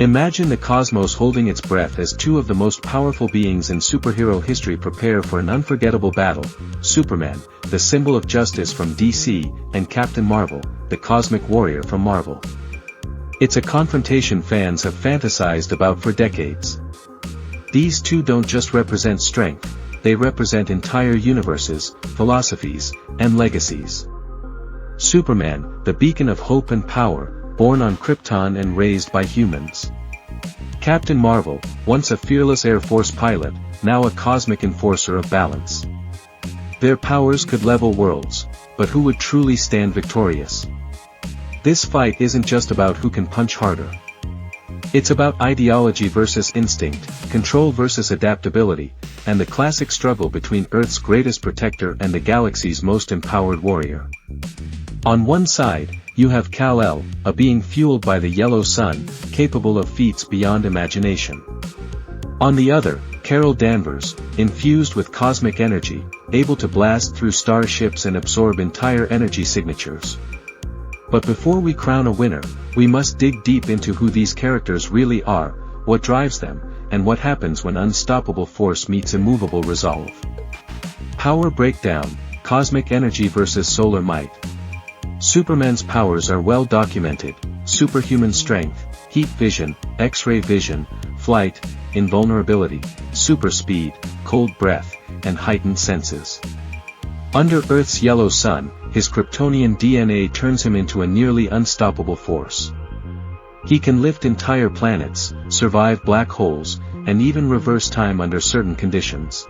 Imagine the cosmos holding its breath as two of the most powerful beings in superhero history prepare for an unforgettable battle: Superman, the symbol of justice from DC, and Captain Marvel, the cosmic warrior from Marvel. It's a confrontation fans have fantasized about for decades. These two don't just represent strength, they represent entire universes, philosophies, and legacies. Superman, the beacon of hope and power, born on Krypton and raised by humans. Captain Marvel, once a fearless Air Force pilot, now a cosmic enforcer of balance. Their powers could level worlds, but who would truly stand victorious? This fight isn't just about who can punch harder. It's about ideology versus instinct, control versus adaptability, and the classic struggle between Earth's greatest protector and the galaxy's most empowered warrior. On one side, you have Kal-El, a being fueled by the yellow sun, capable of feats beyond imagination. On the other, Danvers, infused with cosmic energy, able to blast through starships and absorb entire energy signatures. But before we crown a winner, we must dig deep into who these characters really are, what drives them, and what happens when unstoppable force meets immovable resolve. Power breakdown: cosmic energy versus solar might. Superman's powers are well documented: superhuman strength, heat vision, X-ray vision, flight, invulnerability, super speed, cold breath, and heightened senses. Under Earth's yellow sun, his Kryptonian DNA turns him into a nearly unstoppable force. He can lift entire planets, survive black holes, and even reverse time under certain conditions.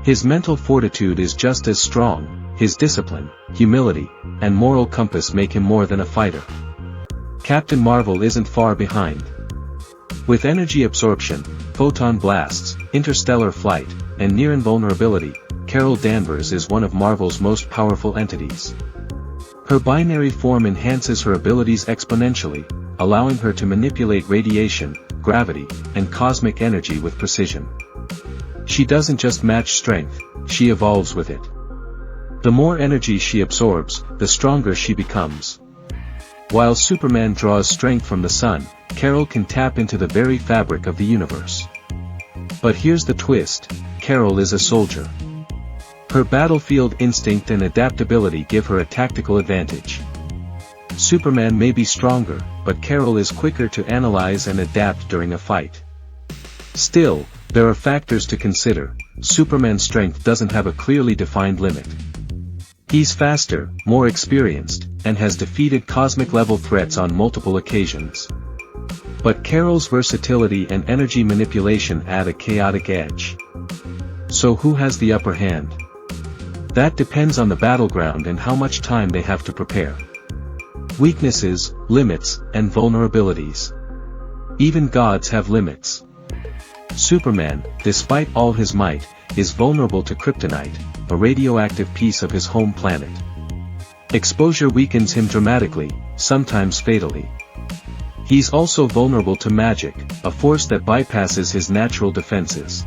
His mental fortitude is just as strong. His discipline, humility, and moral compass make him more than a fighter. Captain Marvel isn't far behind. With energy absorption, photon blasts, interstellar flight, and near invulnerability, Danvers is one of Marvel's most powerful entities. Her binary form enhances her abilities exponentially, allowing her to manipulate radiation, gravity, and cosmic energy with precision. She doesn't just match strength, she evolves with it. The more energy she absorbs, the stronger she becomes. While Superman draws strength from the sun, Kal-El can tap into the very fabric of the universe. But here's the twist: Kal-El is a soldier. Her battlefield instinct and adaptability give her a tactical advantage. Superman may be stronger, but Kal-El is quicker to analyze and adapt during a fight. Still, there are factors to consider. Superman's strength doesn't have a clearly defined limit. He's faster, more experienced, and has defeated cosmic-level threats on multiple occasions. But Kal-El's versatility and energy manipulation add a chaotic edge. So who has the upper hand? That depends on the battleground and how much time they have to prepare. Weaknesses, limits, and vulnerabilities. Even gods have limits. Superman, despite all his might, is vulnerable to kryptonite, a radioactive piece of his home planet. Exposure weakens him dramatically, sometimes fatally. He's also vulnerable to magic, a force that bypasses his natural defenses.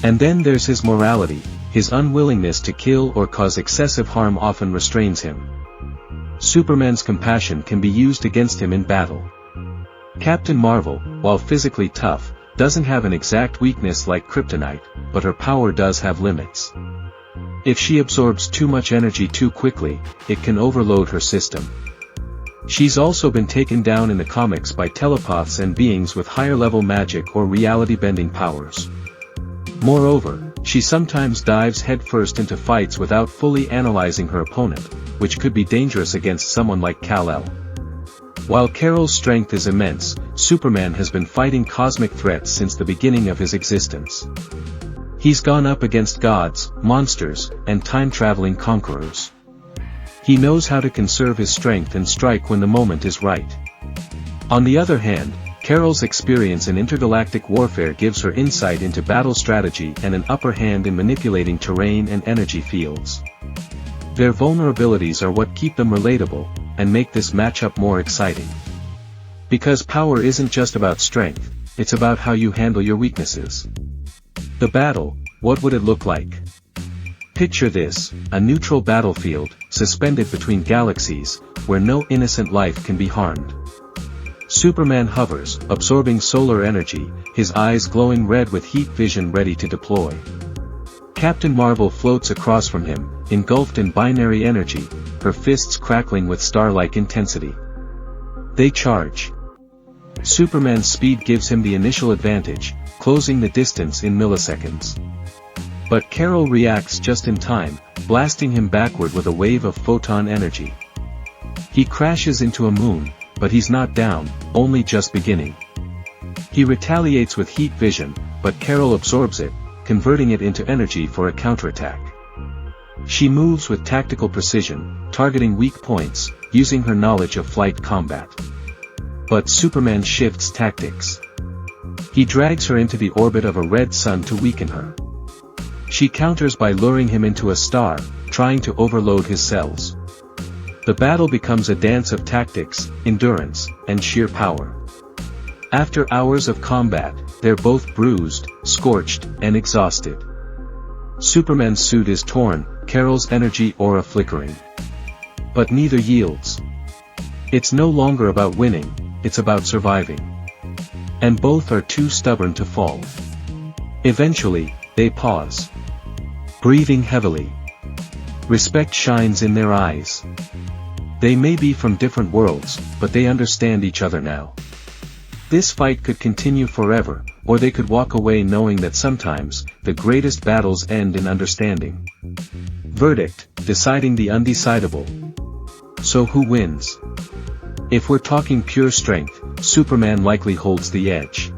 And then there's his morality. His unwillingness to kill or cause excessive harm often restrains him. Superman's compassion can be used against him in battle. Captain Marvel, while physically tough, doesn't have an exact weakness like kryptonite, but her power does have limits. If she absorbs too much energy too quickly, it can overload her system. She's also been taken down in the comics by telepaths and beings with higher-level magic or reality-bending powers. Moreover, she sometimes dives headfirst into fights without fully analyzing her opponent, which could be dangerous against someone like Kal-El. While Kal-El's strength is immense, Superman has been fighting cosmic threats since the beginning of his existence. He's gone up against gods, monsters, and time-traveling conquerors. He knows how to conserve his strength and strike when the moment is right. On the other hand, Kal-El's experience in intergalactic warfare gives her insight into battle strategy and an upper hand in manipulating terrain and energy fields. Their vulnerabilities are what keep them relatable, and make this matchup more exciting. Because power isn't just about strength, it's about how you handle your weaknesses. The battle, what would it look like? Picture this: a neutral battlefield, suspended between galaxies, where no innocent life can be harmed. Superman hovers, absorbing solar energy, his eyes glowing red with heat vision ready to deploy. Captain Marvel floats across from him, engulfed in binary energy, her fists crackling with star-like intensity. They charge. Superman's speed gives him the initial advantage, closing the distance in milliseconds. But Kal-El reacts just in time, blasting him backward with a wave of photon energy. He crashes into a moon, but he's not down, only just beginning. He retaliates with heat vision, but Kal-El absorbs it, converting it into energy for a counterattack. She moves with tactical precision, targeting weak points, using her knowledge of flight combat. But Superman shifts tactics. He drags her into the orbit of a red sun to weaken her. She counters by luring him into a star, trying to overload his cells. The battle becomes a dance of tactics, endurance, and sheer power. After hours of combat, they're both bruised, scorched, and exhausted. Superman's suit is torn, Kal-El's energy aura flickering. But neither yields. It's no longer about winning, it's about surviving. And both are too stubborn to fall. Eventually, they pause. Breathing heavily. Respect shines in their eyes. They may be from different worlds, but they understand each other now. This fight could continue forever, or they could walk away knowing that sometimes, the greatest battles end in understanding. Verdict, deciding the undecidable. So who wins? If we're talking pure strength, Superman likely holds the edge.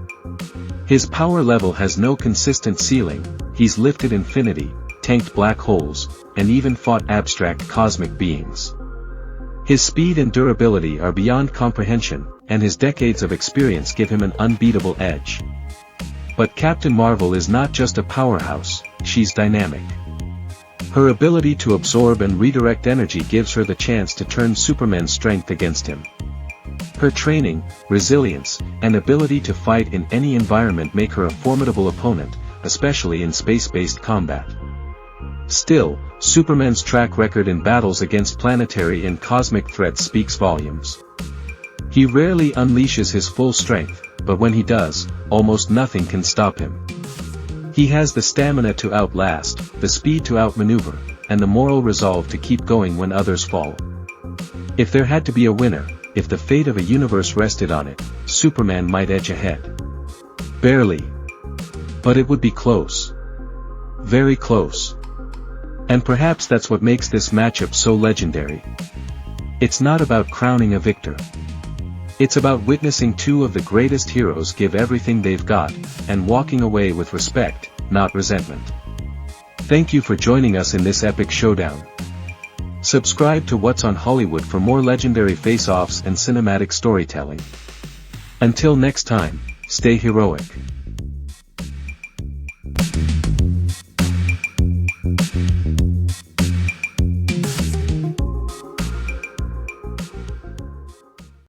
His power level has no consistent ceiling, he's lifted infinity, tanked black holes, and even fought abstract cosmic beings. His speed and durability are beyond comprehension, and his decades of experience give him an unbeatable edge. But Captain Marvel is not just a powerhouse, she's dynamic. Her ability to absorb and redirect energy gives her the chance to turn Superman's strength against him. Her training, resilience, and ability to fight in any environment make her a formidable opponent, especially in space-based combat. Still, Superman's track record in battles against planetary and cosmic threats speaks volumes. He rarely unleashes his full strength, but when he does, almost nothing can stop him. He has the stamina to outlast, the speed to outmaneuver, and the moral resolve to keep going when others fall. If there had to be a winner, if the fate of a universe rested on it, Superman might edge ahead. Barely. But it would be close. Very close. And perhaps that's what makes this matchup so legendary. It's not about crowning a victor. It's about witnessing two of the greatest heroes give everything they've got, and walking away with respect, not resentment. Thank you for joining us in this epic showdown. Subscribe to What's on Hollywood for more legendary face-offs and cinematic storytelling. Until next time, stay heroic.